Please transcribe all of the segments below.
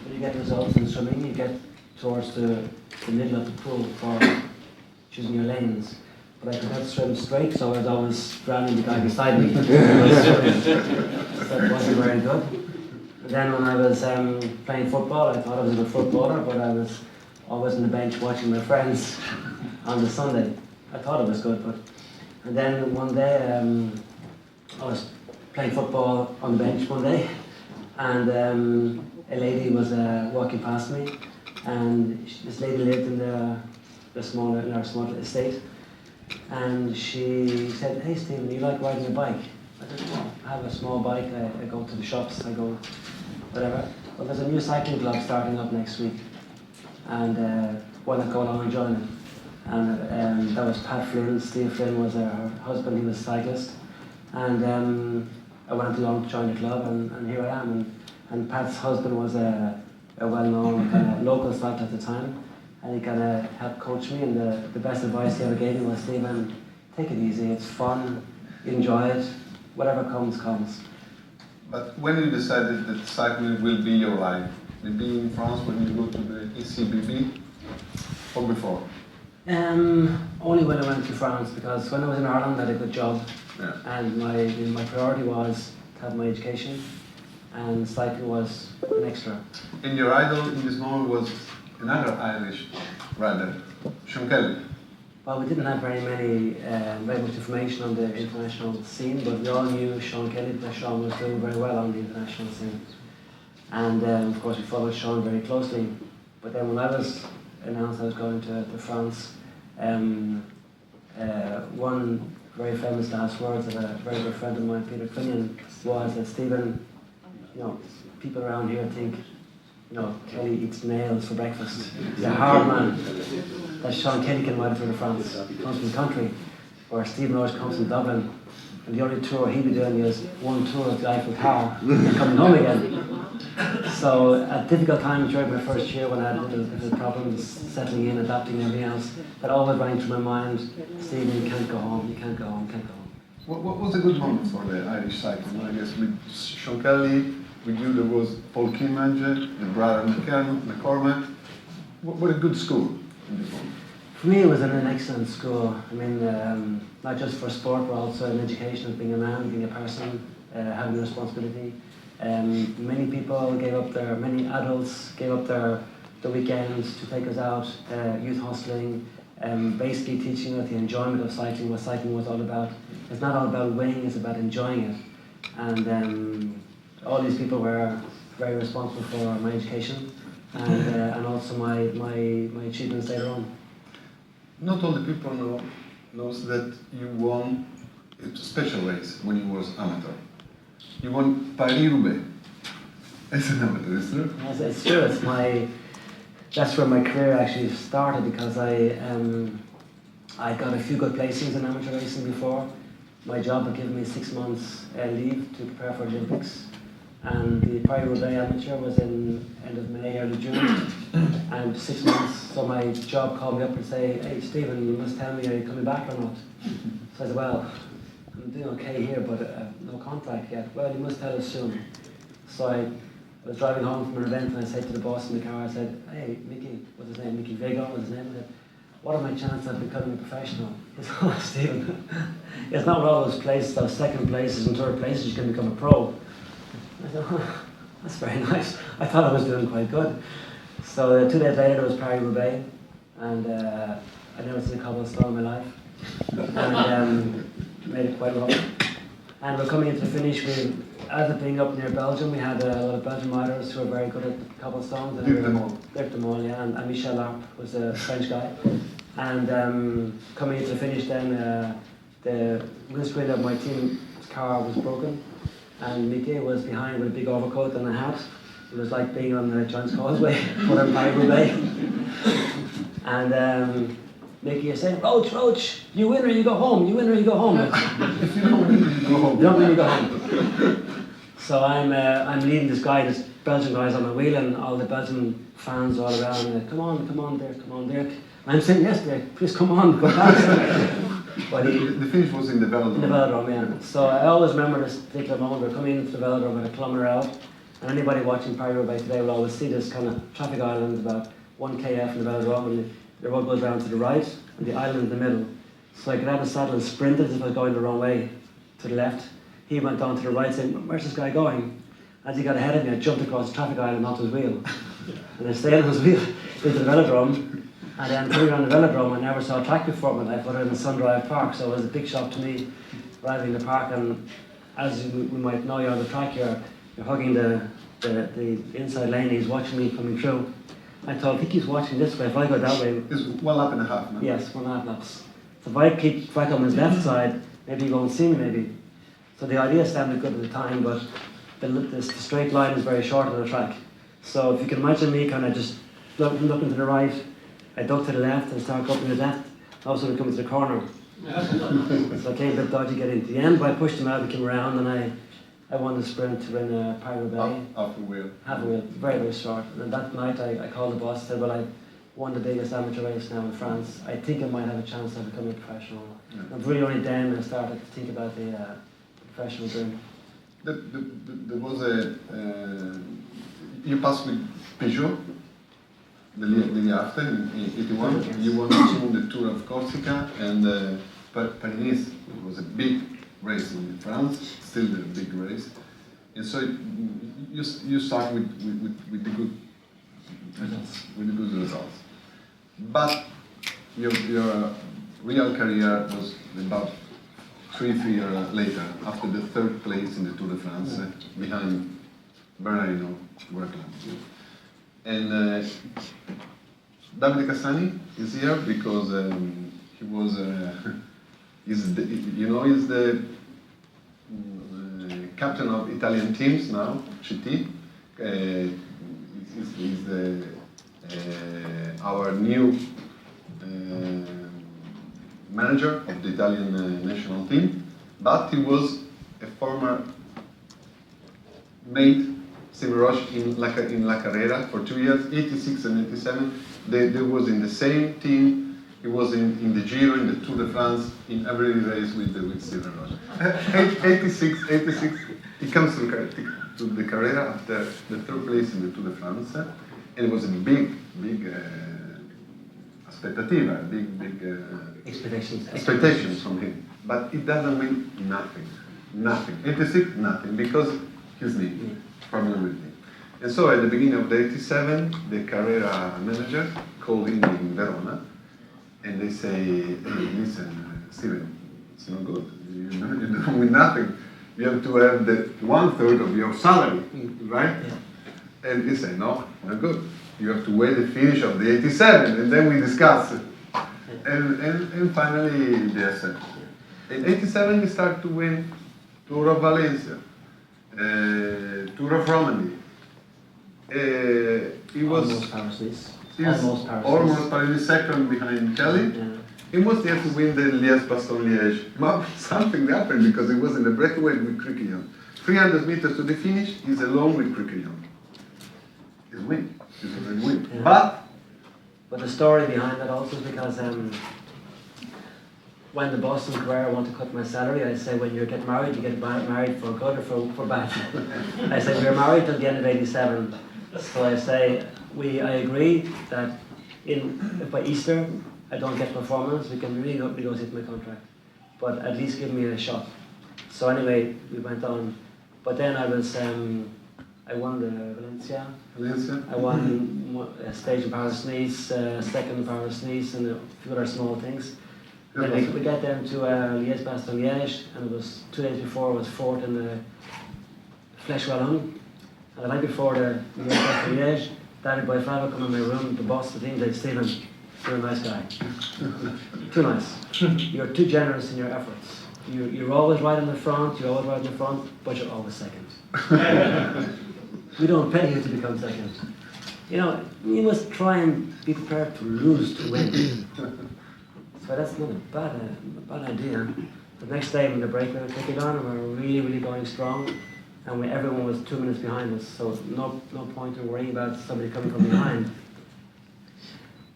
when you get results in swimming, you get towards the middle of the pool for choosing your lanes. But I could not swim straight, so I was always drowning the guy beside me. So it wasn't very good. And then when I was playing football, I thought I was a good footballer, but I was always on the bench watching my friends on the Sunday. I thought it was good, but... And then one day, I was playing football on the bench one day, and a lady was walking past me, and this lady lived in our small estate, and she said, "Hey Stephen, you like riding a bike?" I said, "Well, I have a small bike, I go to the shops, I go whatever. Well, there's a new cycling club starting up next week, and why not go along and join it?" And that was Pat Flynn. Steve Flynn was her husband, he was a cyclist, and I went along to join the club, and here I am. And Pat's husband was a well-known kind of local cyclist at the time, and he kind of helped coach me, and the best advice he ever gave me was, "Stephen, take it easy, it's fun, enjoy it, whatever comes, comes." But when you decided that cycling will be your life, maybe in France when you go to the ECBB, or before? Only when I went to France, because when I was in Ireland I had a good job, and my priority was to have my education, and cycling was an extra. And your idol in this moment was another Irish rider, Sean Kelly. Well, we didn't have very much information on the international scene, but we all knew Sean Kelly because Sean was doing very well on the international scene. And of course we followed Sean very closely. But then when I was announced I was going to France, one very famous last words of a very good friend of mine, Peter Quinion, was that, "Stephen, people around here think, Kelly eats nails for breakfast. He's a hard man. That Sean Kelly can ride through France. He comes from the country, where Stephen Roche comes from Dublin, and the only tour he'd be doing is one tour of the Eiffel Tower and coming home again." So at difficult times during my first year, when I had little problems settling in, adapting, everything else, that always rang through my mind, "Stephen, you can't go home, you can't go home, you can't go home." What was a good moment for the Irish cycling? I guess with Sean Kelly, with you there was Paul Kimmage, the brother McCormack. What a good school in this moment. For me, it was an excellent school. I mean, not just for sport, but also in education, being a man, being a person, having a responsibility. Many adults gave up their weekends to take us out, youth hustling, basically teaching us the enjoyment of cycling, what cycling was all about. It's not all about winning, it's about enjoying it. And all these people were very responsible for my education and also my achievements later on. Not all the people knows that you won a special race when you was amateur. You won Paris-Roubaix as an amateur, is it? Yes, it's true. That's where my career actually started, because I got a few good placings in amateur racing before. My job had given me 6 months leave to prepare for the Olympics, and the Paris-Roubaix amateur was in end of May, early June, and 6 months. So my job called me up and say, "Hey Stephen, you must tell me, are you coming back or not?" So I said, "Well, I'm doing okay here, but no contract yet." "Well, you must tell us soon." So I was driving home from an event, and I said to the boss in the car, I said, "Hey, Mickey," what's his name? Mickey Vega was his name. I said, "What are my chances of becoming a professional?" He said, "Oh, Stephen, it's not all those places, those second places and third places you can become a pro." I said, "Oh, that's very nice." I thought I was doing quite good. So 2 days later, there was Paris-Roubaix, and I'd never seen a cobblestone in my life, and made it quite rough. And we're coming into the finish. As it being up near Belgium, we had a lot of Belgian riders who were very good at cobblestones. Dirk de Mol, yeah, and Michel Larp was a French guy. And coming into the finish then, the windscreen of my team's car was broken, and Mickey was behind with a big overcoat and a hat. It was like being on the Giant's Causeway, but on Paris-Roubaix. And Mickey is saying, Roche, you win or you go home, you win or you go home." If you don't win, you go home. You don't win, you go home. So I'm leading this Belgian guys on my wheel, and all the Belgian fans all around, and come on Dirk. And I'm saying, "Yes Dirk, please come on, go fast." But the finish was in the velodrome. In the velodrome, yeah. So I always remember this particular moment. We're coming into the velodrome at a kilometre out, And anybody watching Paris-Roubaix today will always see this kind of traffic island about 1 kf from the velodrome, and the road goes around to the right and the island in the middle. So I got out of the saddle and sprinted as if I was going the wrong way to the left. He went down to the right saying, "Where's this guy going?" As he got ahead of me, I jumped across the traffic island onto his wheel. And I stayed on his wheel into the velodrome. And then coming around the velodrome, I never saw a track before in my life other than Sundrive Park. So it was a big shock to me arriving in the park. And as we might know, you're on the track, you're hugging the inside lane, he's watching me coming through. I thought, if he keeps watching this way, if I go that way... It's 1 lap and a half, no? Yes, 1.5 laps. So if I keep track on his left side, maybe he won't see me, maybe. So the idea sounded good at the time, but the straight line is very short on the track. So if you can imagine me kind of just looking to the right, I duck to the left and start going to the left, also we come to the corner. So I came a bit dodgy getting to the end, but I pushed him out and came around, and I won the sprint to win Paris-Roubaix. Half a wheel. Half a wheel, very, very short. And that night I called the boss and said, well, I won the biggest amateur race now in France. I think I might have a chance of becoming a professional. Yeah. And really only then I started to think about the professional dream. There was you passed with Peugeot the year after in 81. Yes. You won also the Tour of Corsica and Paris-Nice. It was a big race in France, still a big race. And so you start with the good results. With the good results. But your real career was about 3 years later, after the 3rd place in the Tour de France, behind Bernardino Workland. And Davide Cassani is here because he was, he's the captain of Italian teams now, GT. He's our new manager of the Italian national team, but he was a former mate, Stephen Roche, in La Carrera for 2 years, 86 and 87. They was in the same team. He was in the Giro, in the Tour de France, in every race with Stephen Roche. 86, he comes to the Carrera after the 3rd place in the Tour de France, and it was a big aspettativa, big expectations from him. But it doesn't win nothing. 86, nothing, because his knee, problem with me. And so at the beginning of the 87, the Carrera manager called in Verona, and they say, hey, listen, Steven, it's not good. You don't win nothing. You have to have the 1/3 of your salary, right? Yeah. And he said, no, not good. You have to wait the finish of the 87, and then we discuss it. And finally, they accept. In 87, we start to win Tour of Valencia, Tour of Romandie. It was almost Paris-Nice. Almost Paris-Nice, second behind Kelly. Yeah. He was there to win the Liège-Bastogne-Liège. But something happened because he was in the breakaway with Criquillon. 300 meters to the finish, he's alone with Criquillon. He's win. He's a big win. Yeah. But the story behind that also is because when the Boston Carrera want to cut my salary, I say, when you get married, you get married for good or for bad. I say, we're married till the end of 87. So I say, I agree that if by Easter I don't get performance, we can really negotiate my contract. But at least give me a shot. So anyway, we went on. But then I won the Valencia. I won a stage in Paris-Nice, second in Paris-Nice, and a few other small things. And then we got them to Liège-Bastogne-Liège, and it was 2 days before, it was 4th in the Flèche Wallonne. And the night before the Liège-Bastogne-Liège, David Boyflava come in my room, the boss of the team, said, Stephen, you're a nice guy. Too nice. You're too generous in your efforts. You're always right in the front, but you're always second. We don't pay you to become second. You know, you must try and be prepared to lose to win. So that's not a bad idea. The next day when the break we took it on, and we were really, really going strong, and everyone was 2 minutes behind us, so no point in worrying about somebody coming from behind.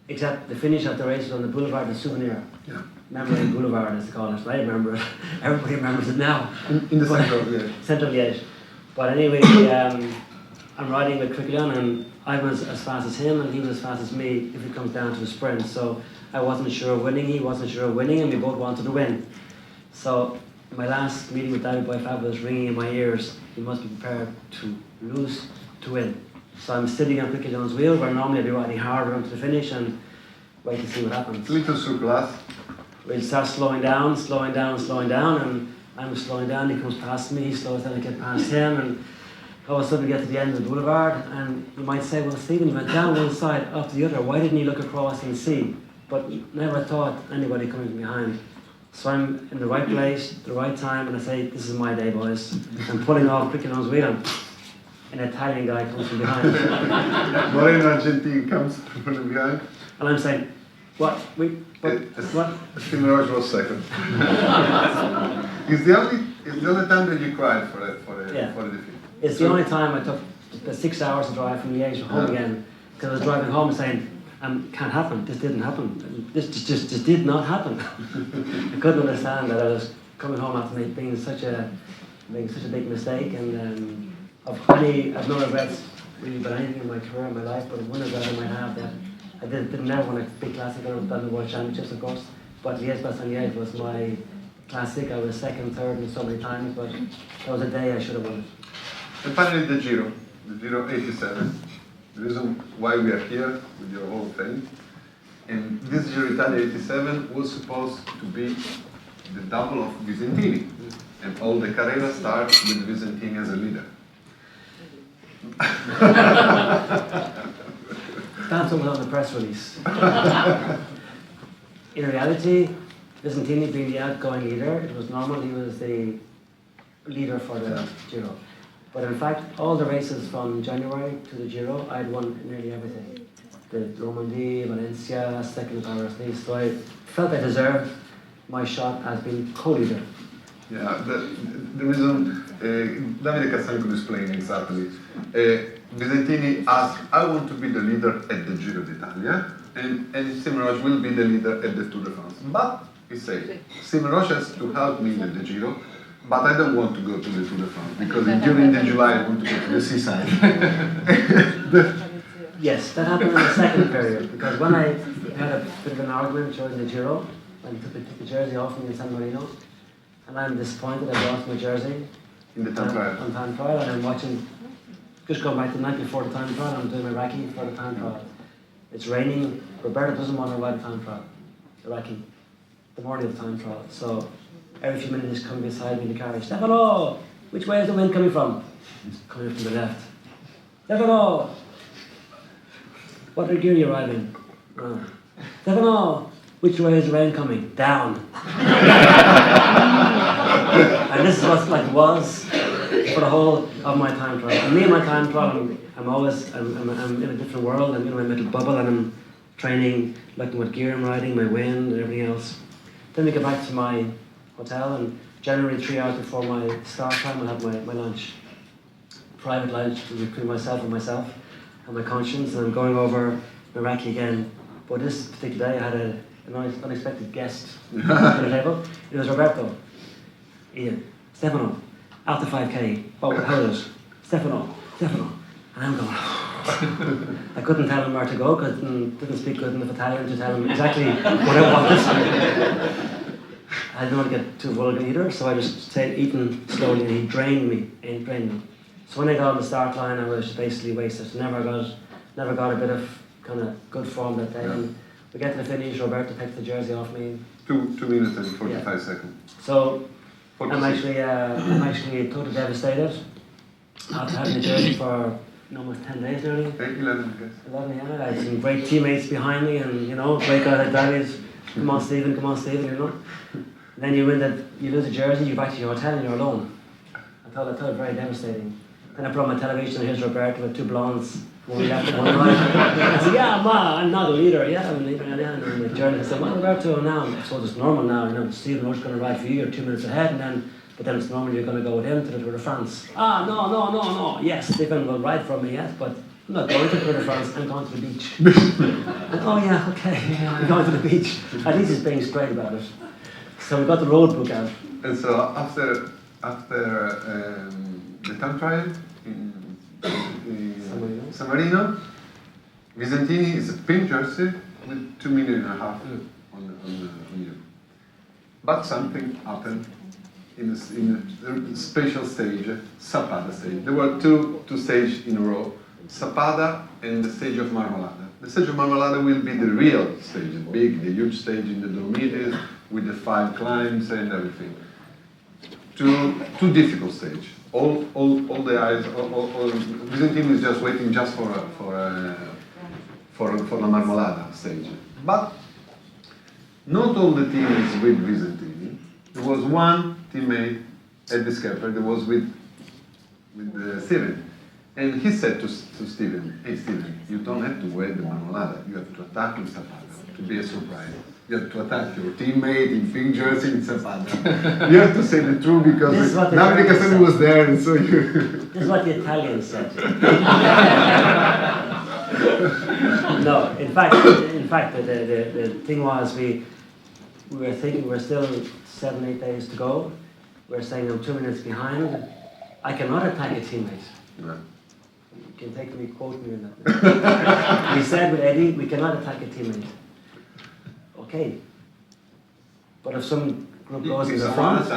Except the finish of the race was on the Boulevard de Souvenir. Yeah. Memory Boulevard, as they call it. I remember it. Everybody remembers it now. In the centre of Liège. Centre of Liège. But anyway, I'm riding with Crickleon, and I was as fast as him, and he was as fast as me if it comes down to the sprint. So I wasn't sure of winning, he wasn't sure of winning, and we both wanted to win. So my last meeting with David Boyfab was ringing in my ears. You must be prepared to lose to win. So I'm sitting on Crickleon's wheel, where normally I'd be riding harder onto the finish and wait to see what happens. Little surplus. We'll start slowing down, and I'm slowing down, he comes past me, he slows down, I get past him, and all of a sudden we get to the end of the boulevard, and you might say, well, Stephen, you went down one side, up the other, why didn't you look across and see? But never thought anybody coming from behind. So I'm in the right place, the right time, and I say, this is my day, boys. I'm pulling off Crickleon's wheel, and an Italian guy comes from behind. Moreno Argentine comes from behind. And I'm saying, what? What? Stephen Roche was second. It's the only time that you cried for a defeat. It's the only time I took the 6 hours to drive from Liège home again, because I was driving home saying, can't happen, this didn't happen, this just did not happen. I couldn't understand that I was coming home after making such a big mistake, and I've no regrets really about anything in my career, in my life, but one regret I might have that I didn't never win a big classic or done the World Championships, of course, but Liège-Bastogne-Liège was my classic. I was second, third, and so many times, but that was a day I should have won it. And finally, the Giro 87. The reason why we are here with your Hall of Fame. And this Giro Italia 87 was supposed to be the double of Visentini. And all the Carrera starts with Visentini as a leader. That's what was on the press release. In reality, Visentini being the outgoing leader, it was normal he was the leader for the Giro. But in fact, all the races from January to the Giro, I'd won nearly everything. The Romandie, Valencia, second Paris-Nice, so I felt I deserved my shot as being co-leader. Yeah, the reason, Davide Cassani could explain exactly. Visentini asked, I want to be the leader at the Giro d'Italia, and Stephen Roche will be the leader at the Tour de France. But, he said, Stephen Roche has to help me at the Giro, but I don't want to go to the Tour de France, because during the July I want to go to the seaside. Yes, that happened in the second period, because when I had a bit of an argument during the Giro, and took the jersey off me in San Marino, and I'm disappointed I lost my jersey In the time trial. on time trial, and I'm watching, just going back to the night before the time trial, I'm doing my recce for the time trial. It's raining, Roberto doesn't want to ride the time trial, the recce, the morning of the time trial. So every few minutes he's coming beside me in the carriage, Stefano, which way is the wind coming from? It's coming from the left. Stefano, what gear are you riding? Stefano, which way is the rain coming? Down. And this is what it was for the whole of my time trial. And me and my time trial, I'm in a different world. I'm in my little bubble, and I'm training, looking what gear I'm riding, my wind, and everything else. Then we get back to my hotel, and generally 3 hours before my start time, I have my lunch. Private lunch between myself and my conscience, and I'm going over my recce again. But this particular day, I had an unexpected guest at the table. It was Roberto. Ian, Stefano, after 5K, how is it? Stefano. And I'm going, I couldn't tell him where to go because I didn't speak good enough Italian to tell him exactly what I wanted. I didn't want to get too vulgar either, so I just stayed eating slowly, and he drained me. So when I got on the start line, I was basically wasted. Never got a bit of kind of good form that day. And we get to the finish, Roberto takes the jersey off me. 2 minutes and 45 seconds. So I'm actually totally devastated after having the jersey for almost 10 days nearly. 11, I guess. 11, yeah. I had some great teammates behind me, and great guys like David. Come on, Stephen, Then you lose a jersey, you go back to your hotel and you're alone. I thought it very devastating. Then I put on my television, and here's Roberto with 2 blondes, one left and one right. I said, yeah, I'm not a leader. Yeah, I'm a leader. And the journalist said, well, Roberto, now, so it's normal now. Stephen Roche is going to ride for you, you're 2 minutes ahead, but then it's normal you're going to go with him to the Tour de France. No. Yes, Stephen will ride for me, yes, but I'm not going to the Tour de France, I'm going to the beach. Oh, yeah, okay, I'm going to the beach. At least he's being straight about it. So we got the road book out. And so after the time trial in San Marino, Visentini is a pink jersey with 2.5 million on you. But something happened in a special stage, Sappada stage. There were two stages in a row, Sappada and the stage of Marmolada. The stage of Marmolada will be the real stage, the huge stage in the Dolomites with the 5 climbs and everything. Too difficult stage. All the eyes, Visentini is just waiting just for the Marmolada stage. But not all the team is with Visentini. There was one teammate at the Skepper that was with Stephen. And he said to Stephen, hey Stephen, you don't have to wait the Marmolada, you have to attack in Sappada to be a surprise. You have to attack your teammate in pink jersey in Sappada. You have to say the truth because Davide Cassani was there and so you... This is what the Italians said. No, in fact, the thing was we were thinking we're still 7-8 days to go. We're saying I'm 2 minutes behind. I cannot attack a teammate. No. You can take me, quote me on that. We said with Eddie, we cannot attack a teammate. Okay. But if some group goes in the front,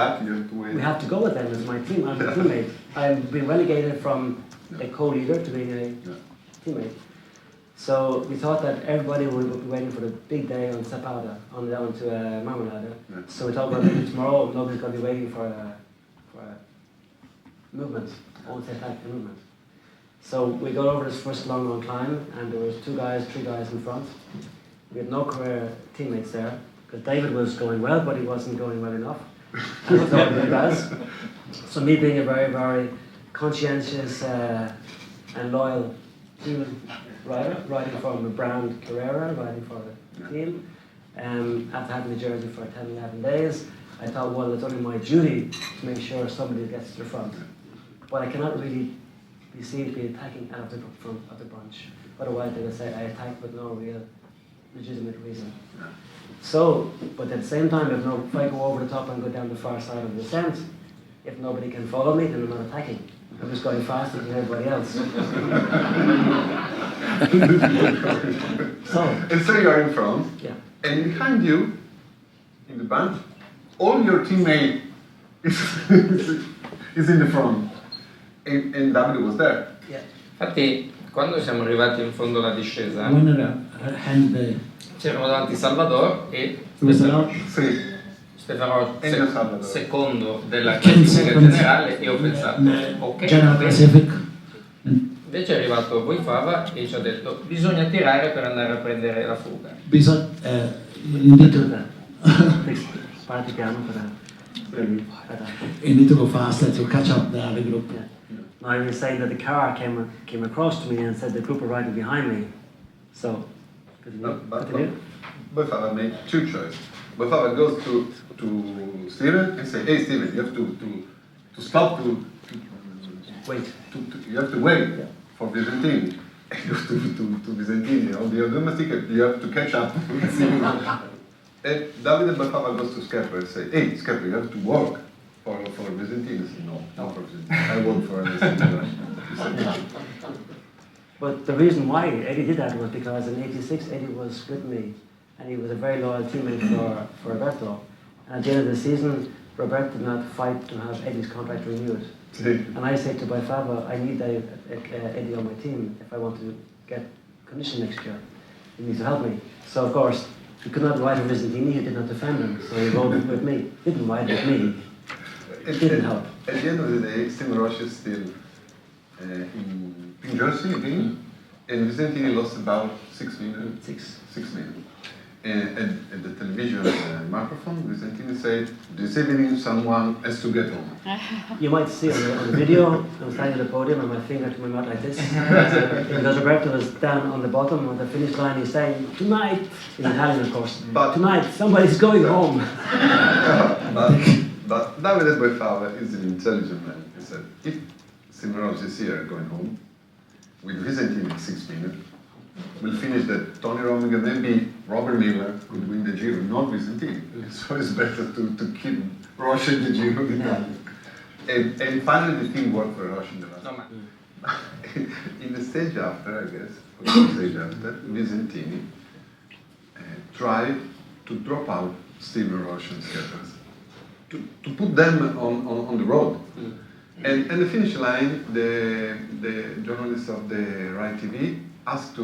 we have to go with them as my team. I'm a teammate. I've been relegated from a co-leader to being a teammate. So we thought that everybody would be waiting for the big day on Sappada, on down to Marmolada. Yeah. So we thought, well, maybe tomorrow nobody's going to be waiting for a movement, almost attack movement. So we got over this first long climb, and there was 3 guys in front. We had no career teammates there, because David was going well, but he wasn't going well enough. So me being a very, very conscientious and loyal team rider, riding for the brand Carrera, riding for the team, after having the jersey for 10, 11 days, I thought, well, it's only my duty to make sure somebody gets to the front. But I cannot really be seen to be attacking out of the front of the bunch. Otherwise, they would say I attacked with no real legitimate reason. So, but at the same time, if I go over the top and go down the far side of the descent, if nobody can follow me, then I'm not attacking. I'm just going faster than everybody else. And so you are in front, and behind you, in the bunch, all your teammate is in the front. And Davide was there. Infatti, quando siamo arrivati in fondo alla discesa, c'erano davanti Salvador e Stephen Roche, secondo della classifica generale, e ho pensato, ok, invece è arrivato Boifava e ci ha detto bisogna tirare per andare a prendere la fuga. You need to go faster to catch up the other group. No, I was saying that the car came across to me and said the group were riding behind me. So, Boifava made 2 choices. Boifava goes to Stephen and say, hey Stephen, you have to stop wait. You have to wait for Visentini. You have to Visentini. On the domestic, you have to catch up. And Davide Boifava goes to Skepper and say, hey Skepper, you have to work for Visentini. He said, no, not for Visentini. I work for Visentini. But the reason why Eddie did that was because in '86 Eddie was with me, and he was a very loyal teammate for Roberto. And at the end of the season, Roberto did not fight to have Eddie's contract renewed. And I said to Boifava, I need Eddie on my team if I want to get condition next year. He needs to help me. So of course, he could not ride with Visentini, he did not defend him, so he rode with me. He didn't ride with me. It didn't help. At the end of the day, Stephen Roche is still in Jersey again, and Visentini lost about 6 minutes. 6 minutes. And at the television microphone, Visentini said, this evening someone has to get home. You might see on the video, I'm standing at the podium and my finger to my mouth like this. Because Roberto was down on the bottom of the finish line, he's saying, tonight, in Italian of course, tonight somebody's going home. But Davide Boifava is an intelligent man. He said, if Stephen Roche is here going home, with Visentini in 6 minutes, we'll finish that Tony Rominger, maybe Robert Miller could win the Giro, not Visentini. So it's better to keep Roche in the Giro. And finally the team worked for Roche in the last. in the stage after, I guess, or the stage after, Visentini tried to drop out Stephen Roche and skaters, to put them on the road. And the finish line, the journalist of the Rai TV asked to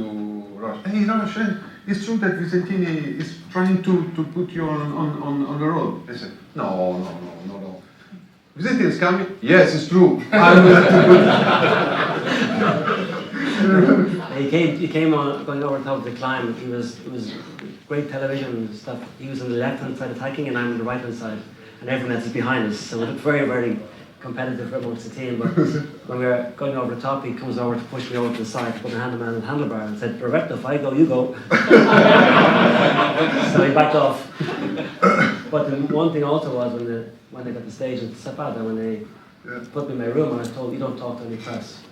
Roche, "Hey Roche, it's true that Visentini is trying to put you on the road?" I said, No. Visentini is coming? Yes, it's true. I will have to He came on going over the top of the climb. It was great television stuff. He was on the left hand side attacking, and I'm on the right hand side, and everyone else is behind us. So it looked very, very competitive amongst the team. But when we were going over the top, he comes over to push me over to the side, to put a hand on the handlebar, and said, "Roberto, if I go, you go." So he backed off. But the one thing also was when they got the stage at Zapata, when they put me in my room, I was told, "You don't talk to any press."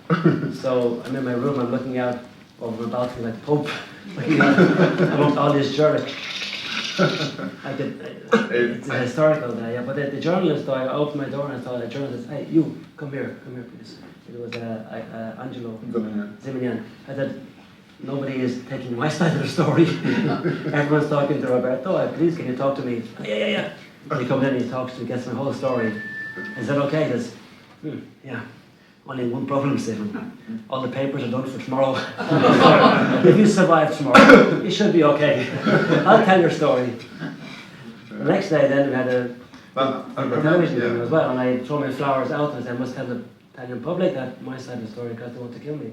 So I'm in my room, I'm looking out over the balcony like the Pope, looking out amongst all these journalists. It's a historical day, yeah. But the journalist, though, I opened my door and I saw the journalist, "Hey, you, come here, please." It was Angelo Ziminian. I said, "Nobody is taking my side of the story." Everyone's talking to Roberto. "Please, can you talk to me?" Yeah. And he comes in and he talks to me, gets my whole story. I said, "Okay." He says, "Yeah. Only one problem, Stephen. All the papers are done for tomorrow. If you survive tomorrow, you should be okay. I'll tell your story." The next day, then we had a television thing as well, and I throw my flowers out and I said, "I must tell the Italian public that my side of the story because they want to kill me."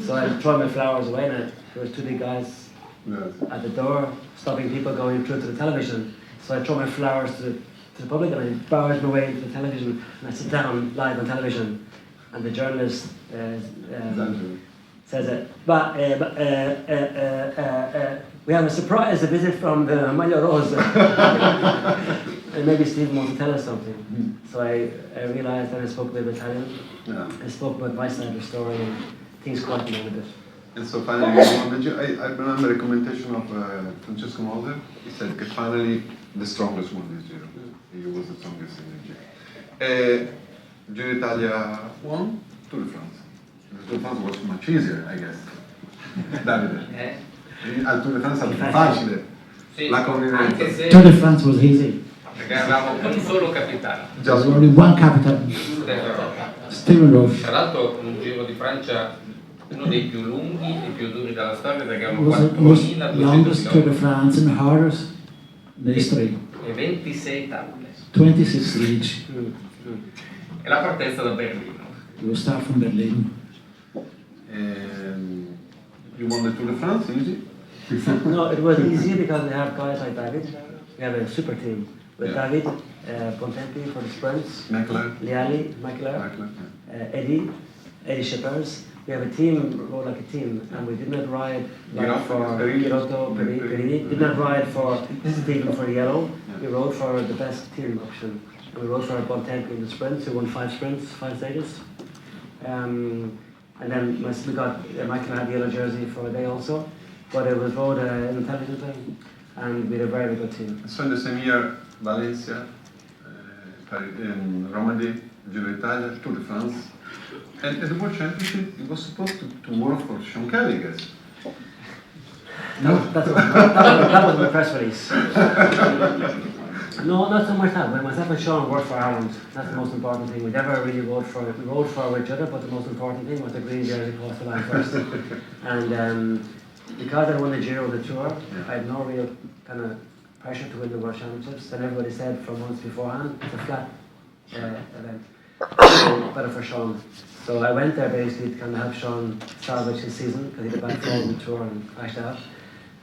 So I throw my flowers away, and there was two big guys at the door stopping people going through to the television. So I throw my flowers to the public, and I barge my way into the television, and I sit down live on television. And the journalist says, "We have a surprise, a visit from the Maglia Rosa." And maybe Stephen wants to tell us something. So I realized that I spoke a bit of Italian. I spoke about my side of the story, and things quieted down a bit. And so finally, I remember a commentation of Francesco Moser. He said that finally the strongest won this Giro. He was the strongest in the Giro. Giro Italia won Tour de France. The Tour de France was much easier, I guess. Davide. Al Tour de France è più facile. Sì, La convivenza. Tour de France was easy. Perché avevamo un solo capitano. There was only one captain, Stephen Roche. Tra l'altro un Giro di Francia uno dei più lunghi e più duri della storia perché It erano was the most 4.200 longest Tour de km France and hardest in history. e 26 tappe. 26 stages. E la partenza da Berlino. We will start from Berlin. You won the Tour de France, easy? No, it was easy because we have guys like David. We have a super team with David, Bontempi for the sprints, Liali, Michael, Eddie Shippers. We have a team, rode like a team, and we did not ride for Girotto, Perini, did not ride for Stephen for yellow. We rode for the best team option. And we rode for Bontempi in the sprints, who won 5 sprints, 5 stages. And then we got Michael had the yellow jersey for a day also, but it was rode in the television thing, and we had a very good team. So in the same year, Valencia, Romandy, Giro d'Italia, Tour de France, and at the World Championship, it was supposed to work for Sean Kelly, I guess. That was my press release. No, not so much that. When myself and Sean worked for Ireland, that's the most important thing. We never really rode for each other, but the most important thing was the green jersey across the line first. And because I won the Giro, the Tour, I had no real kind of pressure to win the World Championships. And everybody said for months beforehand, it's a flat event. So better for Sean. So I went there basically to kind of help Sean salvage his season because he had a bad fall on the Tour and crashed out.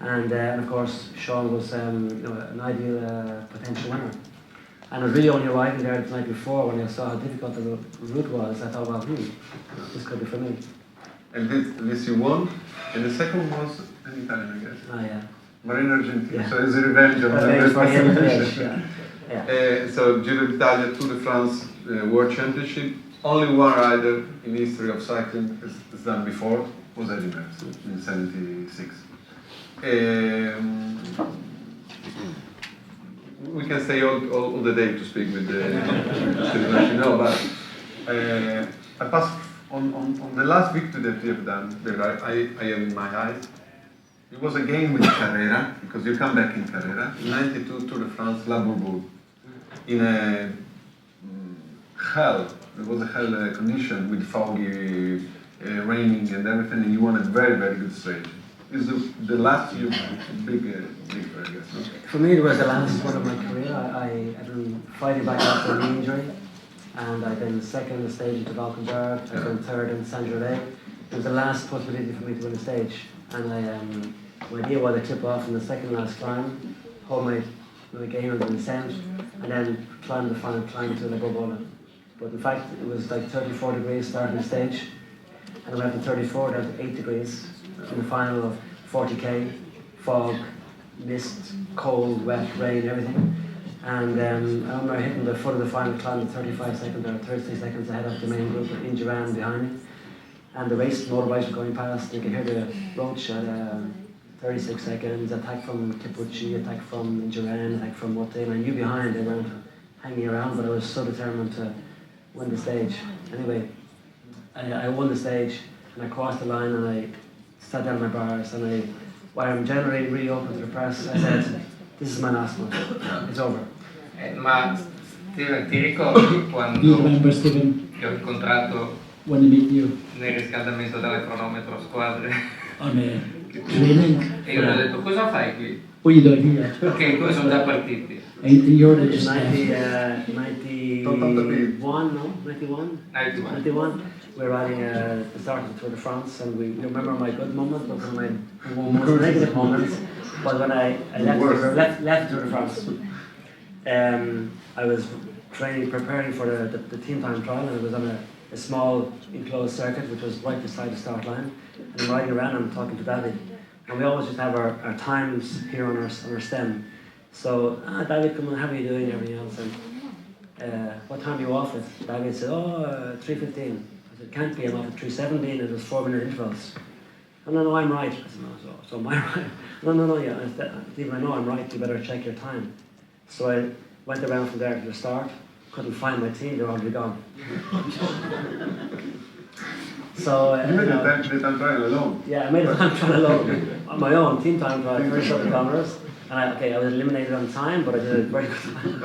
And of course, Sean was an ideal potential winner. And I was really only arriving there the night before when I saw how difficult the route was. I thought, well, this could be for me. And this you won, and the second was an Italian, I guess. Oh yeah. Marina Argentina. Yeah. So it's a revenge on the Revenge for him, participation. yeah. So Giro d'Italia, Tour de France, World Championship. Only one rider in the history of cycling has done before was Eddy Merckx in '76. We can stay all the day to speak with the Stephen Roche, but I passed on the last victory that we have done, that I have in my eyes, it was again with Carrera, because you come back in Carrera, in 92 Tour de France, La Bourboule, in a hell, it was a hell condition with foggy, raining and everything, and you won a very, very good stage. Is the last year big, I guess, no? For me, it was the last one of my career. I've been fighting back after a knee injury, and I've been second in the stage into Valkenburg, I've been third in Saint-Gervais. It was the last possibility for me to win the stage, and my idea was to tip off in the second last climb, hold my game on the descent, and then climb the final climb to La Bourboule. But in fact, it was like 34 degrees starting the stage, and I went from 34 down to 8 degrees in the final of 40k, fog, mist, cold, wet, rain, everything. And I remember hitting the foot of the final climb at 35 seconds or 36 seconds ahead of the main group in Duran behind me. And the race motorbikes were going past, and you could hear the Roche at 36 seconds, attack from Tipucci, attack from Duran, attack from Motte, and I knew behind they weren't hanging around, but I was so determined to win the stage. Anyway, I won the stage, and I crossed the line, and I sat down in my bars, and while I'm generally really open to the press, I said, this is my last one, it's over. Ma Steven, ti ricordi Do you quando remember, Stephen, ti ho incontrato when I met you nel riscaldamento della cronometro squadre? on a training? E io gli ho detto, cosa fai qui? What are you doing here? Ok, come sono già partiti. And you're the In just 91, no? 91? 91. 91. We were riding the start of the Tour de France, and we remember my good moments, but my most negative moments was when I left Tour de France. I was preparing for the team time trial, and it was on a small enclosed circuit which was right beside the start line. And I'm riding around and I'm talking to David, and we always just have our times here on our stem. So, David, come on, how are you doing? Everything else. And what time are you off at? David said, 3:15. I said, can't be, I'm off at 3:17. It was 4-minute intervals. Oh, no, I'm right. I said, no, so am I right? No, yeah. Stephen, I know I'm right. You better check your time. So I went around from there to the start. Couldn't find my team. They're already gone. So you made the time trial alone? Yeah, I made a time trial alone on my own, team time trial, 37 kilometers. And I was eliminated on time, but I did a very good time.